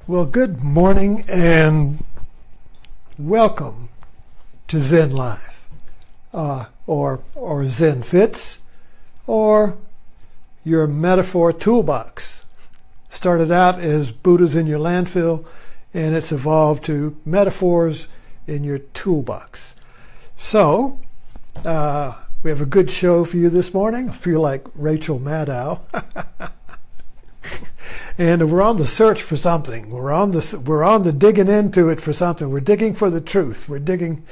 Well, good morning and welcome to Zen Life, or Zen Fits, or your metaphor toolbox. Started out as Buddha's in your landfill, and it's evolved to metaphors in your toolbox. So, we have a good show for you this morning. I feel like Rachel Maddow. And we're on the search for something. We're on the digging into it for something. We're digging for the truth. We're digging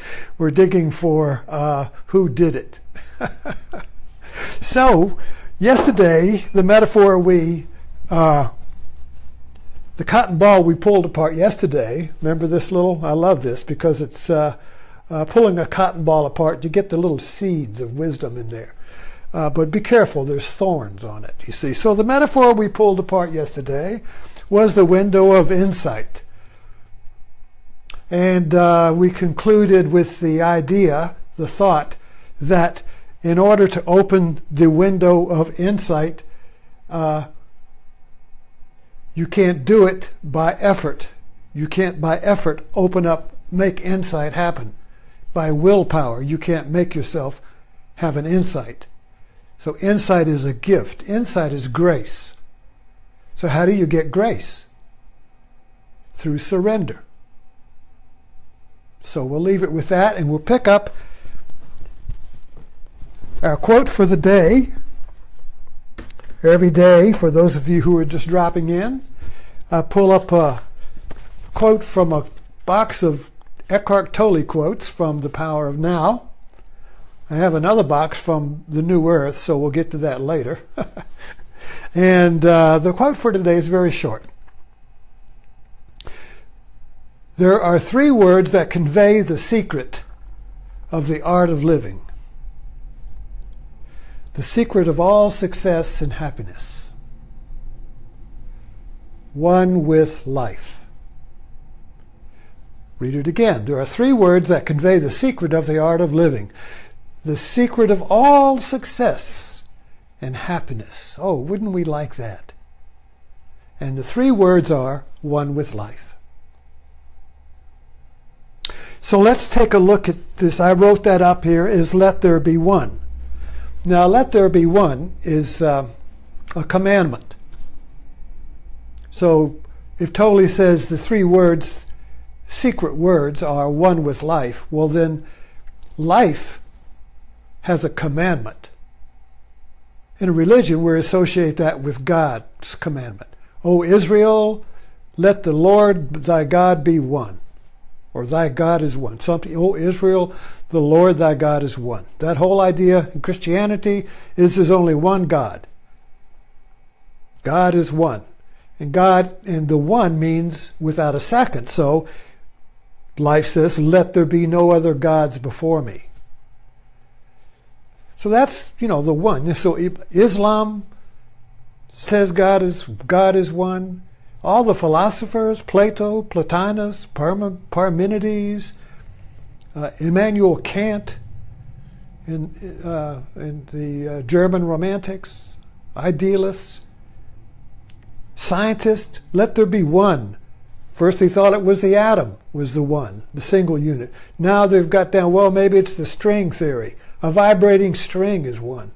for who did it. So, yesterday, the metaphor the cotton ball we pulled apart yesterday. Remember this I love this because it's pulling a cotton ball apart. You get the little seeds of wisdom in there. But be careful, there's thorns on it, you see. So the metaphor we pulled apart yesterday was the window of insight. And we concluded with the idea, the thought, that in order to open the window of insight, you can't do it by effort. You can't by effort make insight happen. By willpower, you can't make yourself have an insight. So insight is a gift. Insight is grace. So how do you get grace? Through surrender. So we'll leave it with that, and we'll pick up our quote for the day. Every day, for those of you who are just dropping in, I pull up a quote from a box of Tolle Quotes from The Power of Now. I have another box from The New Earth, so we'll get to that later. And the quote for today is very short. There are three words that convey the secret of the art of living. The secret of all success and happiness. One with life. Read it again. There are three words that convey the secret of the art of living. The secret of all success and happiness. Oh, wouldn't we like that? And the three words are one with life. So let's take a look at this. I wrote that up here is let there be one. Now, let there be one is a commandment. So if Tolle says the three words, secret words, are one with life, well then life has a commandment. In a religion, we associate that with God's commandment. O Israel, let the Lord thy God be one. Or thy God is one. Something, O Israel, the Lord thy God is one. That whole idea in Christianity is there's only one God. God is one. And the one means without a second. So life says, let there be no other gods before me. So that's, the one. So Islam says God is one. All the philosophers, Plato, Plotinus, Parmeniides, Immanuel Kant, and the German Romantics, Idealists, scientists, let there be one. First they thought it was the atom was the one, the single unit. Now they've got down, well, maybe it's the string theory. A vibrating string is one.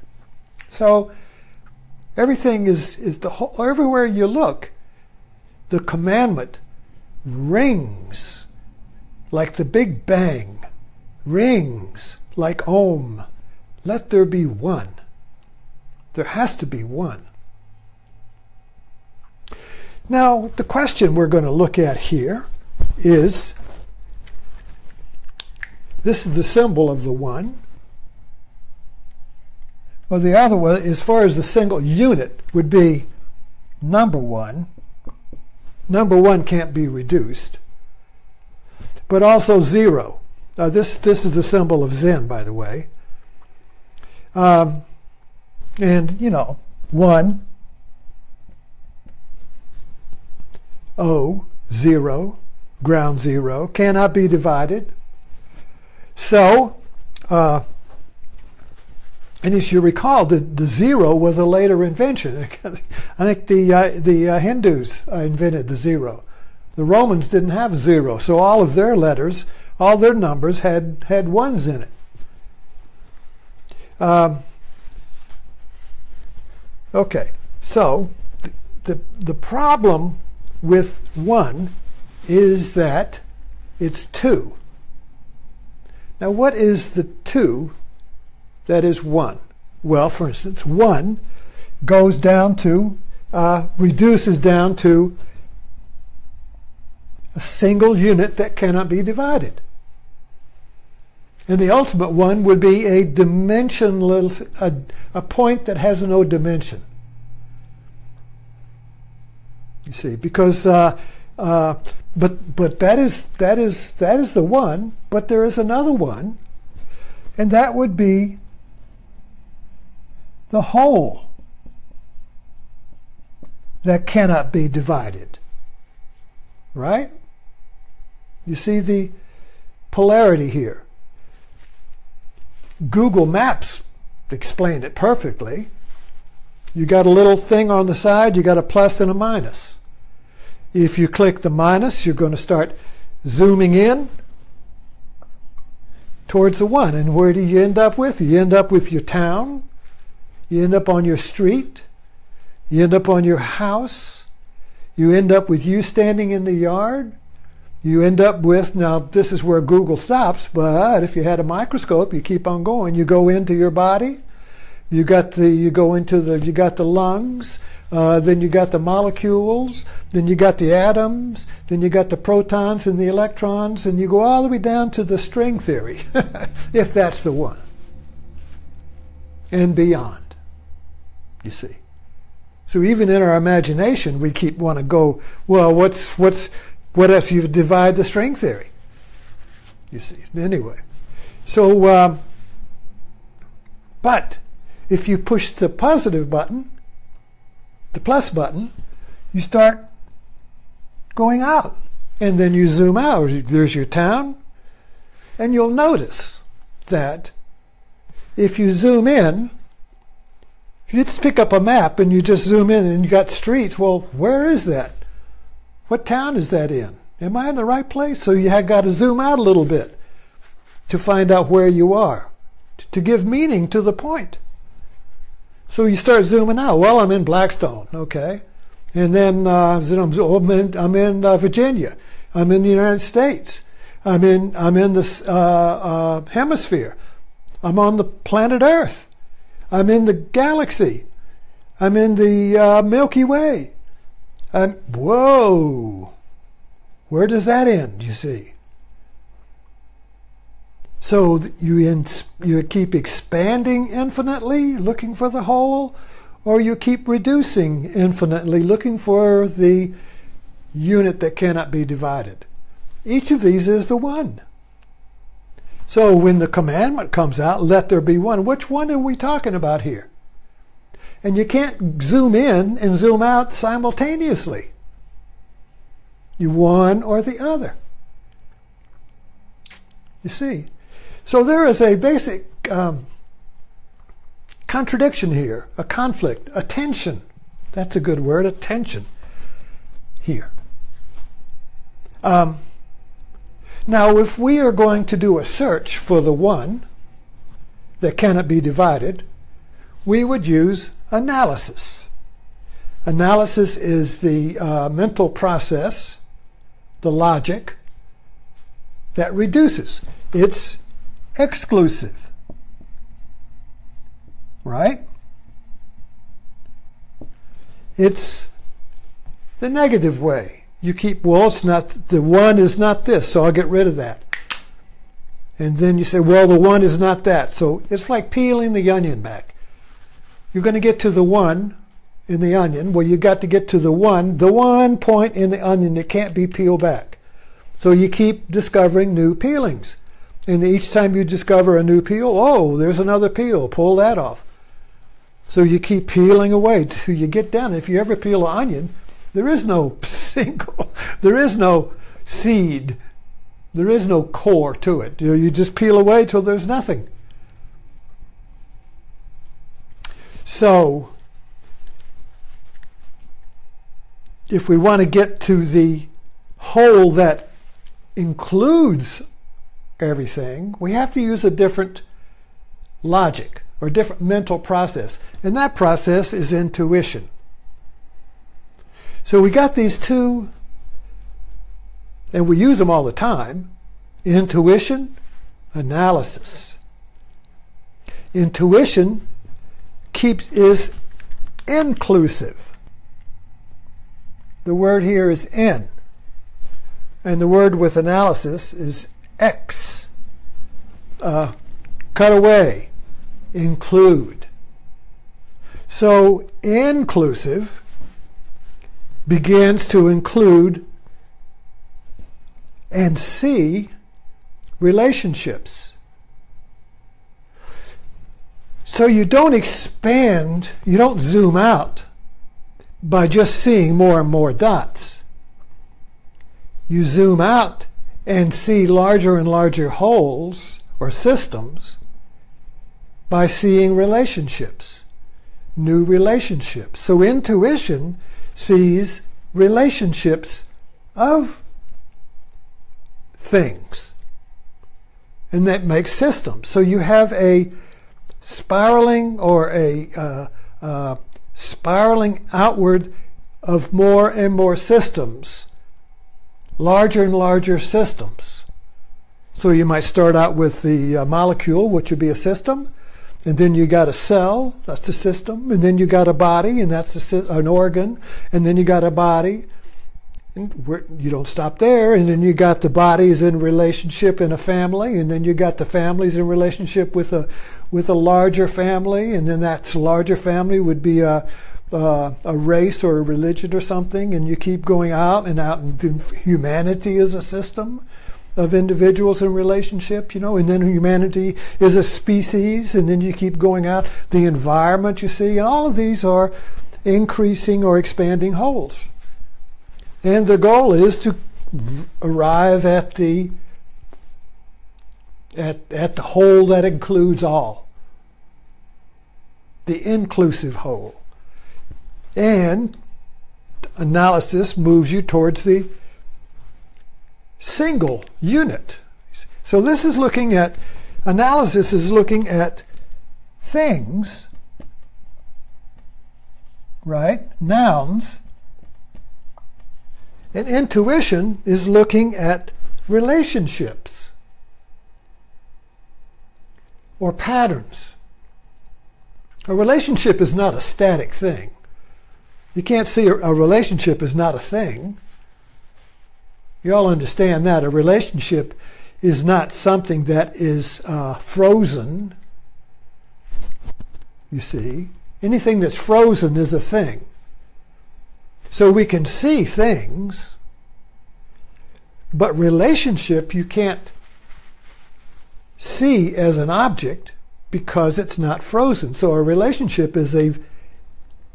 So everything is everywhere you look, the commandment rings like the Big Bang, rings like Om. Let there be one. There has to be one. Now, the question we're going to look at here is, this is the symbol of the one. Well, the other one, as far as the single unit, would be number one. Number one can't be reduced. But also zero. This is the symbol of Zen, by the way. And, one, O, zero, ground zero, cannot be divided. So, and as you recall, the zero was a later invention. I think the Hindus invented the zero. The Romans didn't have a zero, so all of their letters, all their numbers had ones in it. Okay, so the problem with 1 is that it's 2. Now what is the 2 that is 1? Well, for instance, 1 goes down to, reduces down to a single unit that cannot be divided. And the ultimate one would be a dimensionless, a point that has no dimension. You see, because but that is the one. But there is another one, and that would be the whole that cannot be divided. Right? You see the polarity here. Google Maps explained it perfectly. You got a little thing on the side, you got a plus and a minus. If you click the minus, you're going to start zooming in towards the 1. And where do you end up with? You end up with your town. You end up on your street. You end up on your house. You end up with you standing in the yard. You end up with, now this is where Google stops, but if you had a microscope, you keep on going. You go into your body. You got the lungs. Then you got the molecules. Then you got the atoms. Then you got the protons and the electrons, and you go all the way down to the string theory, if that's the one, and beyond. You see. So even in our imagination, we keep want to go. Well, what else? You divide the string theory. You see. Anyway, so but if you push the positive button, the plus button, you start going out. And then you zoom out. There's your town. And you'll notice that if you zoom in, if you just pick up a map and you just zoom in and you got streets, well, where is that? What town is that in? Am I in the right place? So you have got to zoom out a little bit to find out where you are, to give meaning to the point. So you start zooming out. Well, I'm in Blackstone, okay. And then I'm in Virginia. I'm in the United States. I'm in this hemisphere. I'm on the planet Earth. I'm in the galaxy. I'm in the Milky Way. Whoa! Where does that end, you see? So you keep expanding infinitely, looking for the whole, or you keep reducing infinitely, looking for the unit that cannot be divided. Each of these is the one. So when the commandment comes out, let there be one, which one are we talking about here? And you can't zoom in and zoom out simultaneously. You one or the other. You see? So there is a basic contradiction here, a conflict, a tension. That's a good word, a tension here. Now, if we are going to do a search for the one that cannot be divided, we would use analysis. Analysis is the mental process, the logic, that reduces. It's exclusive, right? It's the negative way. You keep, well, it's not, the one is not this, so I'll get rid of that. And then you say, well, the one is not that. So it's like peeling the onion back. You're going to get to the one in the onion. Well, you got to get to the one point in the onion that can't be peeled back. So you keep discovering new peelings. And each time you discover a new peel, oh, there's another peel, pull that off. So you keep peeling away till you get down. If you ever peel an onion, there is no there is no seed, there is no core to it. You just peel away till there's nothing. So, if we want to get to the whole that includes everything, we have to use a different logic or different mental process. And that process is intuition. So we got these two, and we use them all the time: intuition, analysis. Intuition is inclusive. The word here is in. And the word with analysis is ex. Cut away, include. So inclusive begins to include and see relationships. So you don't expand, you don't zoom out by just seeing more and more dots. You zoom out and see larger and larger wholes or systems by seeing relationships, new relationships. So intuition sees relationships of things, and that makes systems. So you have a spiraling or a spiraling outward of more and more systems, larger and larger systems. So you might start out with the molecule, which would be a system, and then you got a cell, that's a system, and then you got a body, and that's an organ, and then you got a body, and you don't stop there, and then you got the bodies in relationship in a family, and then you got the families in relationship with a larger family, and then that larger family would be a race or a religion or something, and you keep going out, and humanity is a system of individuals in relationship, and then humanity is a species, and then you keep going out, the environment, you see, and all of these are increasing or expanding wholes. And the goal is to arrive at the whole that includes all, the inclusive whole. And analysis moves you towards the single unit. So this is looking at, analysis is looking at things, right? Nouns. And intuition is looking at relationships or patterns. A relationship is not a static thing. You can't see a relationship is not a thing. You all understand that. A relationship is not something that is frozen. You see, anything that's frozen is a thing. So we can see things, but relationship you can't see as an object because it's not frozen. So a relationship is a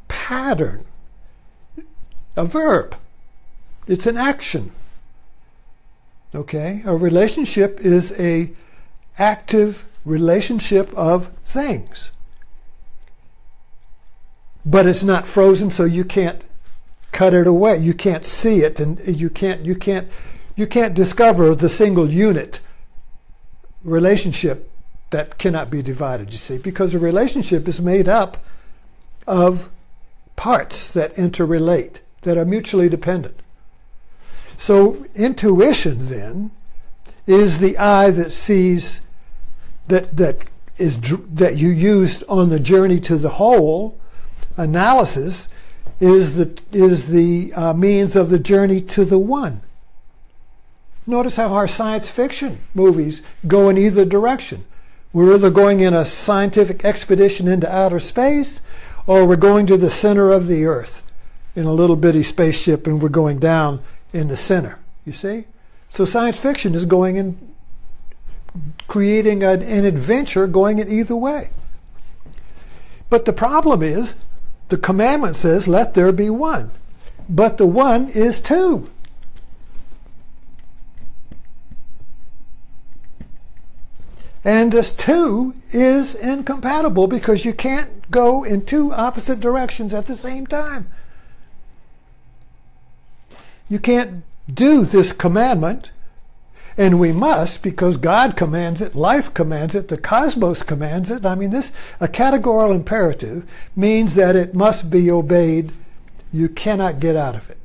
pattern, a verb. It's an action. Okay? A relationship is a active relationship of things. But it's not frozen, so you can't cut it away. You can't see it, and you can't discover the single unit relationship that cannot be divided, you see, because a relationship is made up of parts that interrelate, that are mutually dependent. So intuition then is the eye that sees that you used on the journey to the whole. Analysis is the means of the journey to the one. Notice how our science fiction movies go in either direction. We're either going in a scientific expedition into outer space, or we're going to the center of the Earth in a little bitty spaceship, and we're going down in the center. You see? So science fiction is going in, creating an adventure going in either way. But the problem is, the commandment says, let there be one. But the one is two. And this two is incompatible because you can't go in two opposite directions at the same time. You can't do this commandment, and we must because God commands it, life commands it, the cosmos commands it. I mean, a categorical imperative means that it must be obeyed. You cannot get out of it.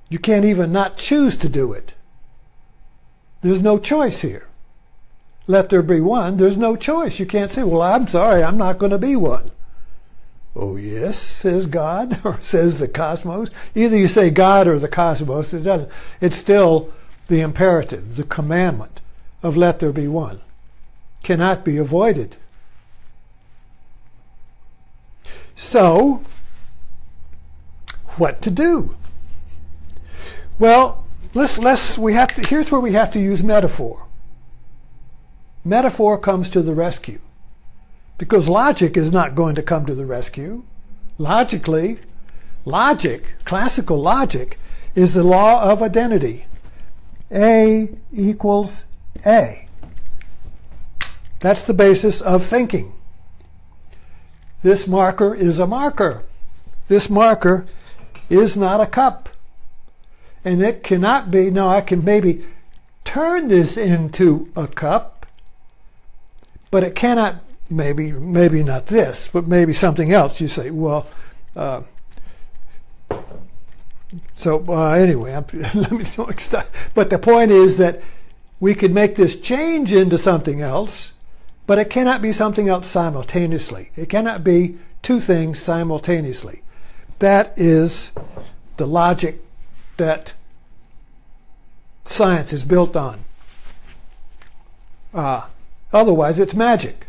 You can't even not choose to do it. There's no choice here. Let there be one. There's no choice. You can't say, well, I'm sorry, I'm not going to be one. Oh, yes, says God, or says the cosmos. Either you say God or the cosmos. It doesn't. It's still the imperative, the commandment of let there be one. Cannot be avoided. So, what to do? Well, here's where we have to use metaphor. Metaphor comes to the rescue. Because logic is not going to come to the rescue. Logically, classical logic, is the law of identity. A equals A. That's the basis of thinking. This marker is a marker. This marker is not a cup. And it cannot be, no, I can maybe turn this into a cup, but it cannot, maybe not this, but maybe something else. You say, well, anyway, let me stop. But the point is that we could make this change into something else, but it cannot be something else simultaneously. It cannot be two things simultaneously. That is the logic that science is built on. Otherwise, it's magic.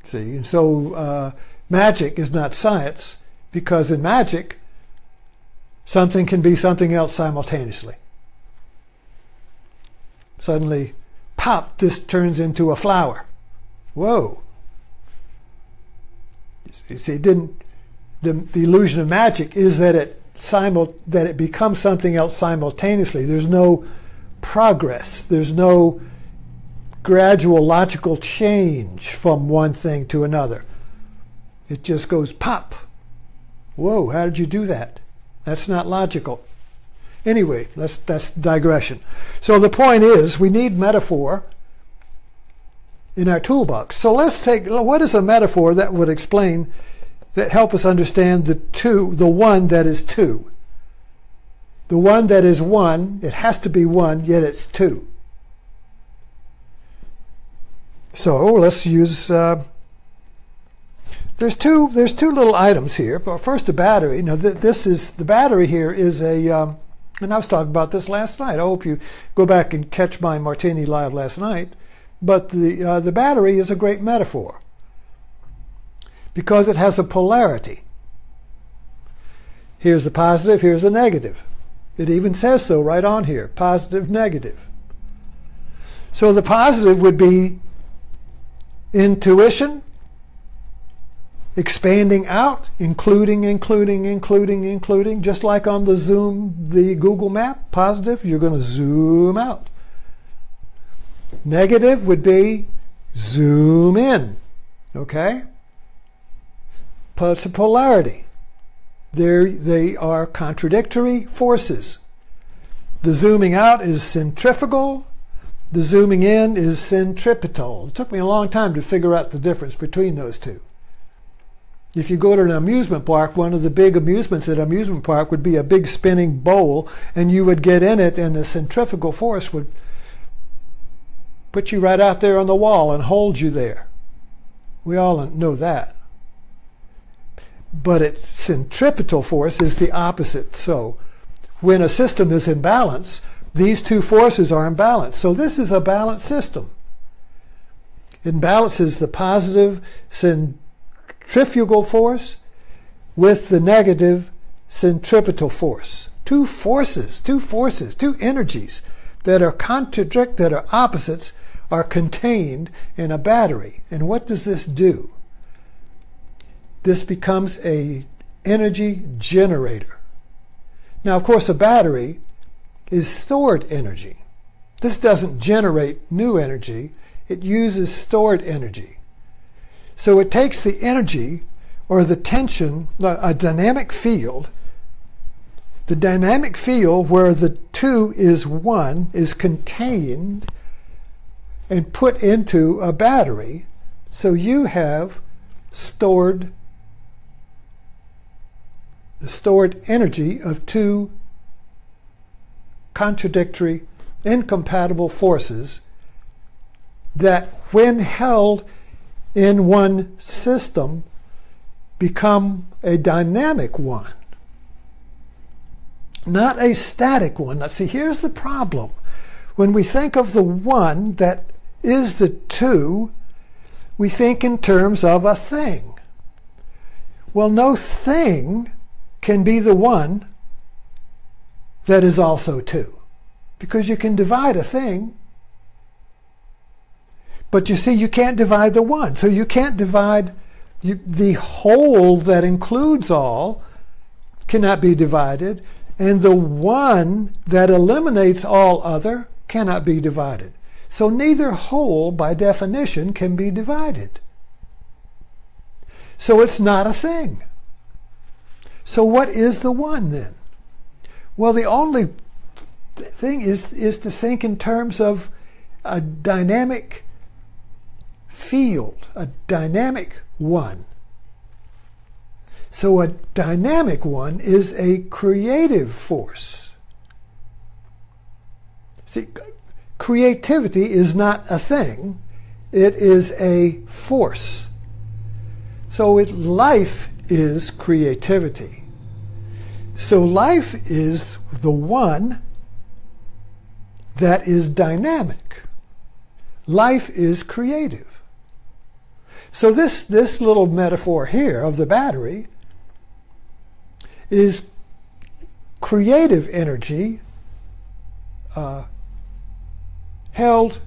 See, and so magic is not science, because in magic, something can be something else simultaneously. Suddenly, pop, this turns into a flower. Whoa. You see, the illusion of magic is that it becomes something else simultaneously. There's no progress. There's no gradual logical change from one thing to another. It just goes pop. Whoa, how did you do that? That's not logical. Anyway, that's digression. So the point is, we need metaphor in our toolbox. So let's take, what is a metaphor that would explain, that help us understand the one that is two? The one that is one, it has to be one, yet it's two. So let's use, there's two little items here. But first, a battery. Now, the battery here is a, and I was talking about this last night. I hope you go back and catch my Martini Live last night. But the battery is a great metaphor because it has a polarity. Here's the positive, here's the negative. It even says so right on here, positive, negative. So the positive would be intuition, expanding out, including, just like on the Google map, positive, you're going to zoom out. Negative would be zoom in, okay? It's a polarity. They are contradictory forces. The zooming out is centrifugal. The zooming in is centripetal. It took me a long time to figure out the difference between those two. If you go to an amusement park, one of the big amusements at an amusement park would be a big spinning bowl, and you would get in it, and the centrifugal force would put you right out there on the wall and hold you there. We all know that. But its centripetal force is the opposite. So when a system is in balance, these two forces are in balance. So this is a balanced system. It balances the positive centrifugal force with the negative centripetal force. Two forces, two energies that are that are opposites, are contained in a battery. And what does this do? This becomes an energy generator. Now, of course, a battery is stored energy. This doesn't generate new energy. It uses stored energy. So it takes the energy or the tension, a dynamic field, the dynamic field where the two is one is contained and put into a battery. So you have the stored energy of two contradictory, incompatible forces that, when held in one system, become a dynamic one, not a static one. Now, see, here's the problem. When we think of the one that is the two, we think in terms of a thing. Well, no thing can be the one that is also two, because you can divide a thing, but you see, you can't divide the one. So you can't divide the whole that includes all cannot be divided, and the one that eliminates all other cannot be divided. So neither whole, by definition, can be divided. So it's not a thing. So what is the one then? Well, the only thing is to think in terms of a dynamic field, a dynamic one. So a dynamic one is a creative force. See, creativity is not a thing, it is a force. So life is creativity. So life is the one that is dynamic. Life is creative. So this little metaphor here of the battery is creative energy held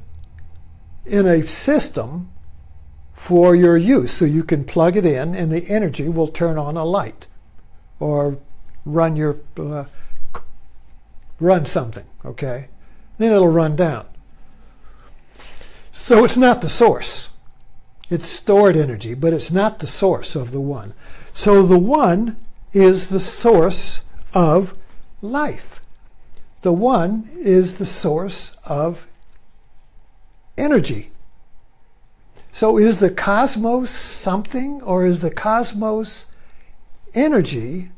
in a system for your use. So you can plug it in and the energy will turn on a light or run something, okay? Then it'll run down. So it's not the source. It's stored energy, but it's not the source of the one. So the one is the source of life. The one is the source of energy. So is the cosmos something, or is the cosmos energy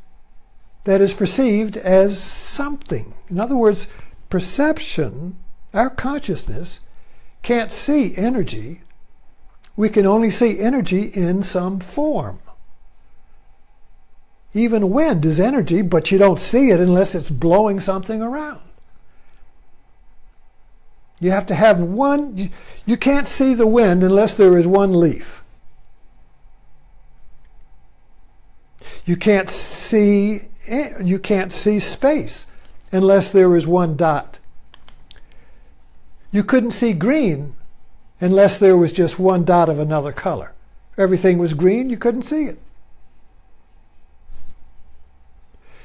that is perceived as something? In other words, perception, our consciousness, can't see energy. We can only see energy in some form. Even wind is energy, but you don't see it unless it's blowing something around. You have to have one. You can't see the wind unless there is one leaf. You can't see space unless there is one dot. You couldn't see green unless there was just one dot of another color. If everything was green, you couldn't see it.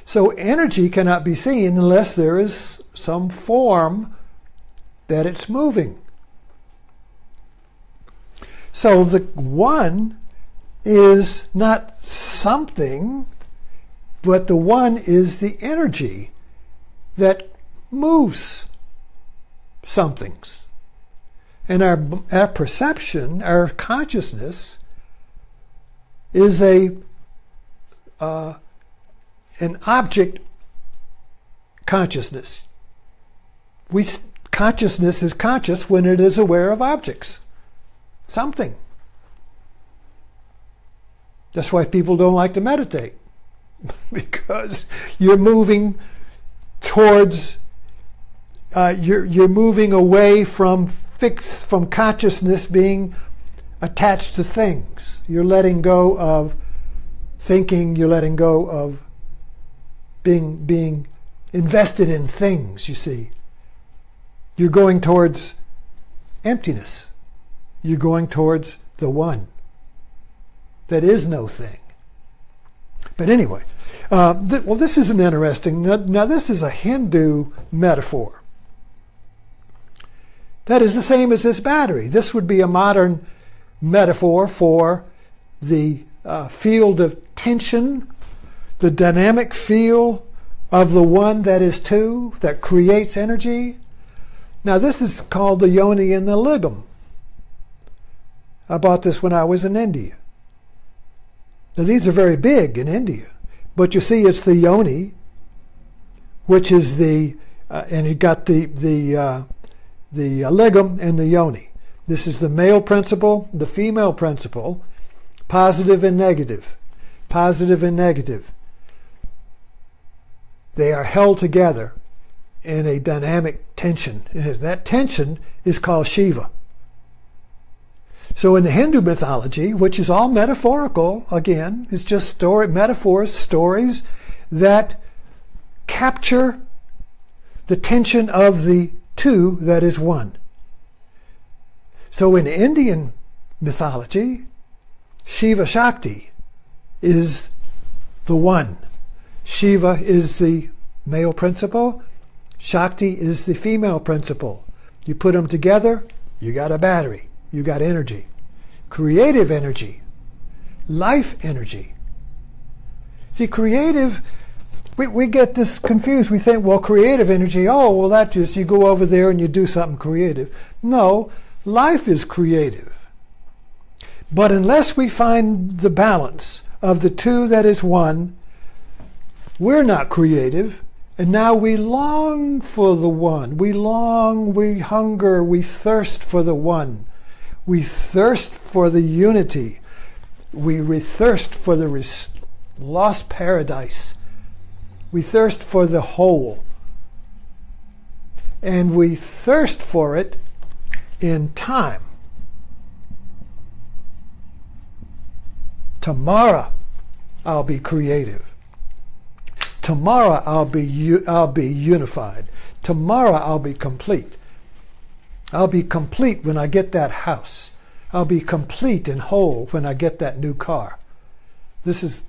So energy cannot be seen unless there is some form that it's moving. So the one is not something, but the one is the energy that moves somethings. And our perception, our consciousness, is an object consciousness. Consciousness is conscious when it is aware of objects. Something. That's why people don't like to meditate. Because you're moving towards, you're moving away from consciousness being attached to things. You're letting go of thinking, you're letting go of being invested in things, you see. You're going towards emptiness. You're going towards the one that is no thing. But anyway, well, this is an interesting. Now, this is a Hindu metaphor. That is the same as this battery. This would be a modern metaphor for the field of tension, the dynamic field of the one that is two, that creates energy. Now this is called the yoni and the ligam. I bought this when I was in India. Now these are very big in India, but you see it's the yoni, which is the, and you got the ligam and the yoni. This is the male principle, the female principle, positive and negative, positive and negative. They are held together in a dynamic tension. That tension is called Shiva. So in the Hindu mythology, which is all metaphorical, again, it's just metaphors, stories that capture the tension of the two that is one. So in Indian mythology, Shiva Shakti is the one. Shiva is the male principle. Shakti is the female principle. You put them together, you got a battery. You got energy. Creative energy. Life energy. See, creative, we get this confused. We think, well, creative energy, oh, well, that just, you go over there and you do something creative. No, life is creative. But unless we find the balance of the two that is one, we're not creative. And now we long for the one. We long, we hunger, we thirst for the one. We thirst for the unity. We thirst for the lost paradise. We thirst for the whole. And we thirst for it in time. Tomorrow I'll be creative. Tomorrow I'll be unified. Tomorrow I'll be complete. I'll be complete when I get that house. I'll be complete and whole when I get that new car. This is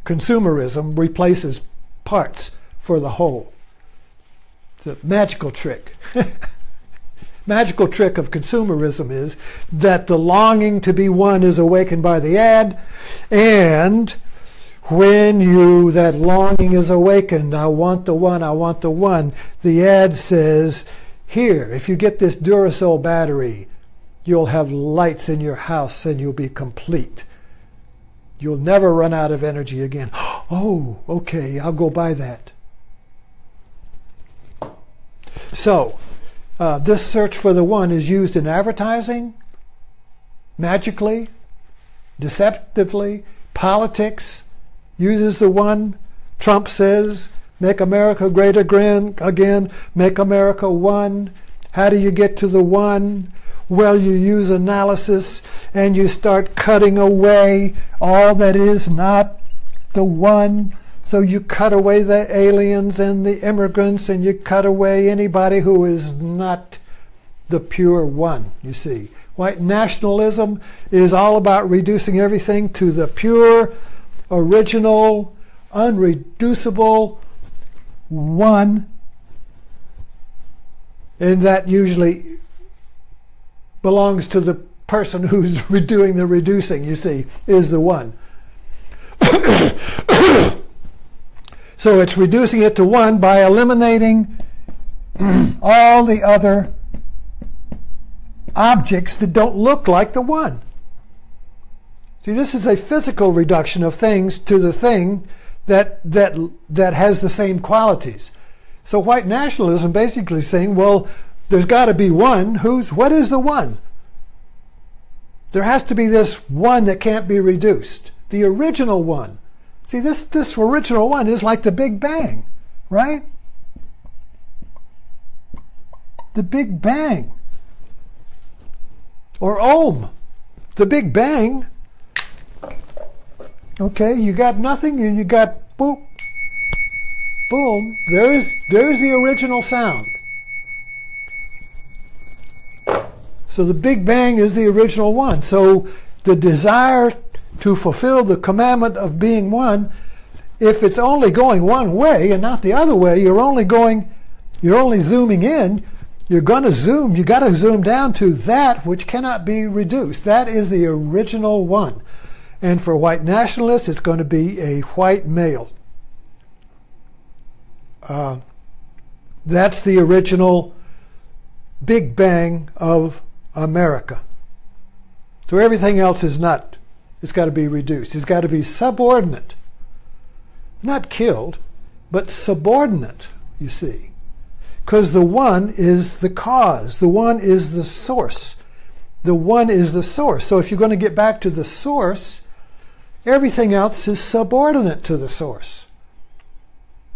consumerism replaces parts for the whole. It's a magical trick. Magical trick of consumerism is that the longing to be one is awakened by the ad, and when that longing is awakened, I want the one, the ad says, here, if you get this Duracell battery, you'll have lights in your house and you'll be complete. You'll never run out of energy again. Oh, okay, I'll go buy that. So, this search for the one is used in advertising, magically, deceptively, politics, uses the one. Trump says, make America great again, make America one. How do you get to the one? Well, you use analysis and you start cutting away all that is not the one. So you cut away the aliens and the immigrants, and you cut away anybody who is not the pure one, you see. White nationalism is all about reducing everything to the pure, original, unreducible one, and that usually belongs to the person who's doing the reducing, you see, is the one. So it's reducing it to one by eliminating all the other objects that don't look like the one. See, this is a physical reduction of things to the thing that has the same qualities. So white nationalism basically saying, well, there's got to be one. What is the one? There has to be this one that can't be reduced. The original one. See, this original one is like the Big Bang, right? The Big Bang. Or Ohm. The Big Bang. Okay, you got nothing and you got boop, boom. There's the original sound. So the Big Bang is the original one. So the desire to fulfill the commandment of being one, if it's only going one way and not the other way, you're only zooming in, you got to zoom down to that which cannot be reduced. That is the original one. And for white nationalists, it's going to be a white male. That's the original Big Bang of America. So everything else is not. It's got to be reduced. It's got to be subordinate. Not killed, but subordinate, you see. Because the one is the cause. The one is the source. The one is the source. So if you're going to get back to the source, everything else is subordinate to the source.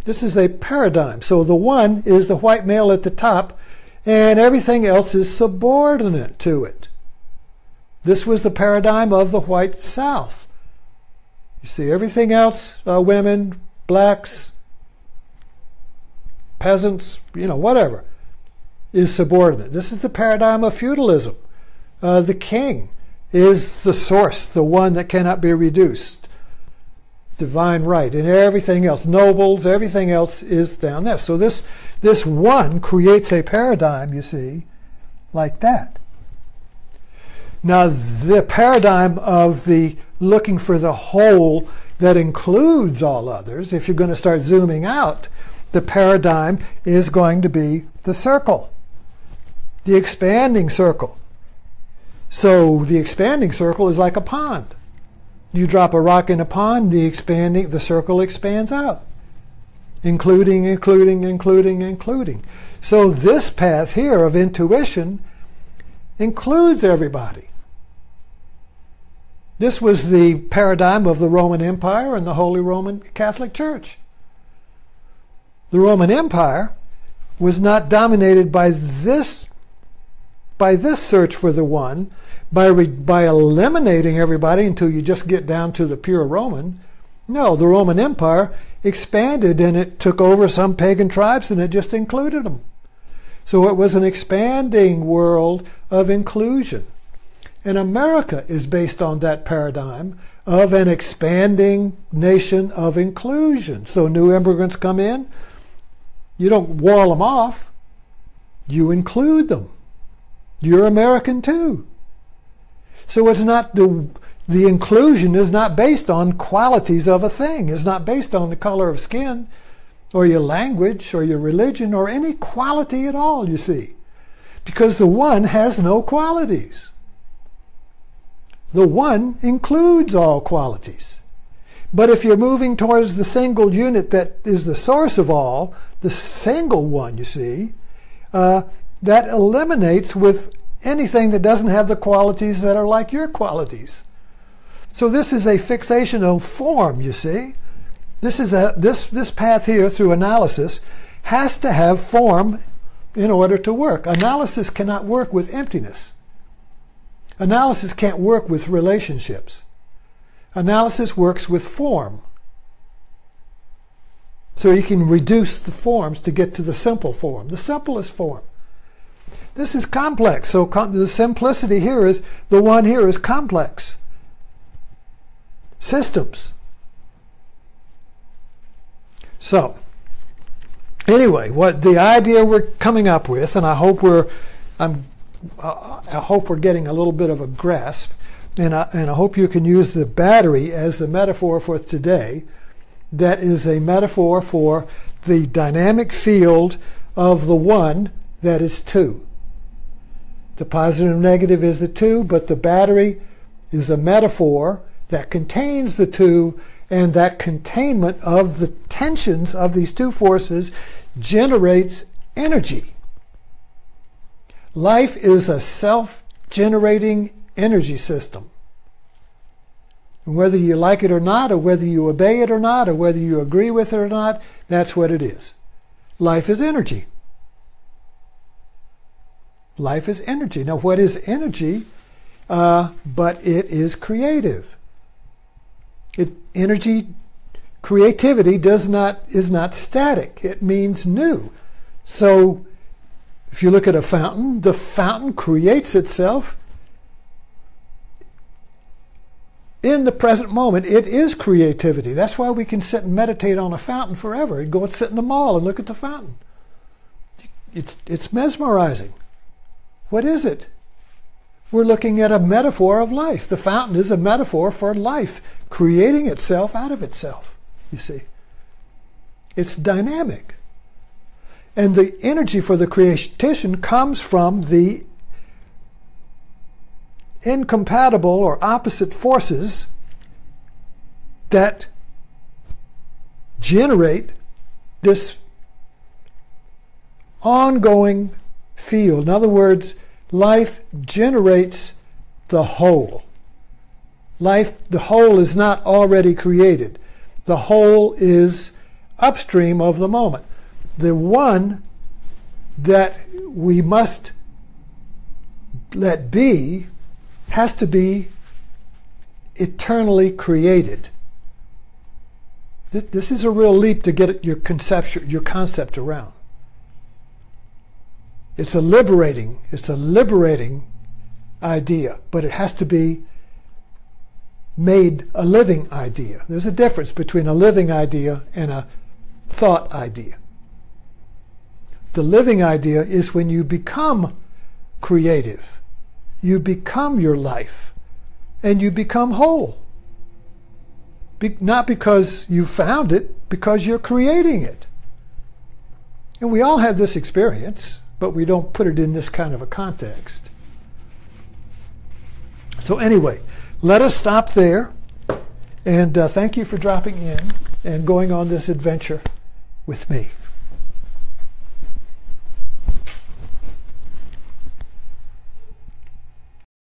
This is a paradigm. So the one is the white male at the top, and everything else is subordinate to it. This was the paradigm of the white South. You see, everything else, women, blacks, peasants, whatever, is subordinate. This is the paradigm of feudalism. The king is the source, the one that cannot be reduced. Divine right, and everything else, nobles, everything else is down there. So this one creates a paradigm, you see, like that. Now, the paradigm of the looking for the whole that includes all others, if you're going to start zooming out, the paradigm is going to be the circle, the expanding circle. So the expanding circle is like a pond. You drop a rock in a pond, the circle expands out, including. So this path here of intuition includes everybody. This was the paradigm of the Roman Empire and the Holy Roman Catholic Church. The Roman Empire was not dominated by this search for the one, by eliminating everybody until you just get down to the pure Roman. No, the Roman Empire expanded, and it took over some pagan tribes, and it just included them. So it was an expanding world of inclusion. And America is based on that paradigm of an expanding nation of inclusion. So new immigrants come in, you don't wall them off, you include them. You're American too. So it's not the inclusion is not based on qualities of a thing. It's not based on the color of skin or your language or your religion or any quality at all, you see. Because the one has no qualities. The one includes all qualities. But if you're moving towards the single unit that is the source of all, the single one, you see, that eliminates with anything that doesn't have the qualities that are like your qualities. So this is a fixation of form, you see. This path here through analysis has to have form in order to work. Analysis cannot work with emptiness. Analysis can't work with relationships. Analysis works with form. So you can reduce the forms to get to the simple form, the simplest form. This is complex, so the simplicity here is, the one here is complex. Systems. So, anyway, what the idea we're coming up with, and I hope we're getting a little bit of a grasp, and I hope you can use the battery as the metaphor for today. That is a metaphor for the dynamic field of the one that is two. The positive and negative is the two, but the battery is a metaphor that contains the two, and that containment of the tensions of these two forces generates energy. Life is a self-generating energy system. And whether you like it or not, or whether you obey it or not, or whether you agree with it or not, that's what it is. Life is energy. Life is energy. Now, what is energy? But it is creative. Creativity is not static. It means new. So, if you look at a fountain, the fountain creates itself in the present moment. It is creativity. That's why we can sit and meditate on a fountain forever and go and sit in the mall and look at the fountain. It's mesmerizing. What is it? we're looking at a metaphor of life. The fountain is a metaphor for life, creating itself out of itself, you see. It's dynamic. And the energy for the creation comes from the incompatible or opposite forces that generate this ongoing field. In other words, life generates the whole. The whole is not already created. The whole is upstream of the moment. The one that we must let be has to be eternally created. This is a real leap to get your concept around. It's a liberating idea, but it has to be made a living idea. There's a difference between a living idea and a thought idea. The living idea is when you become creative, you become your life, and you become whole. Not because you found it, because you're creating it. And we all have this experience, but we don't put it in this kind of a context. So anyway, let us stop there. And thank you for dropping in and going on this adventure with me.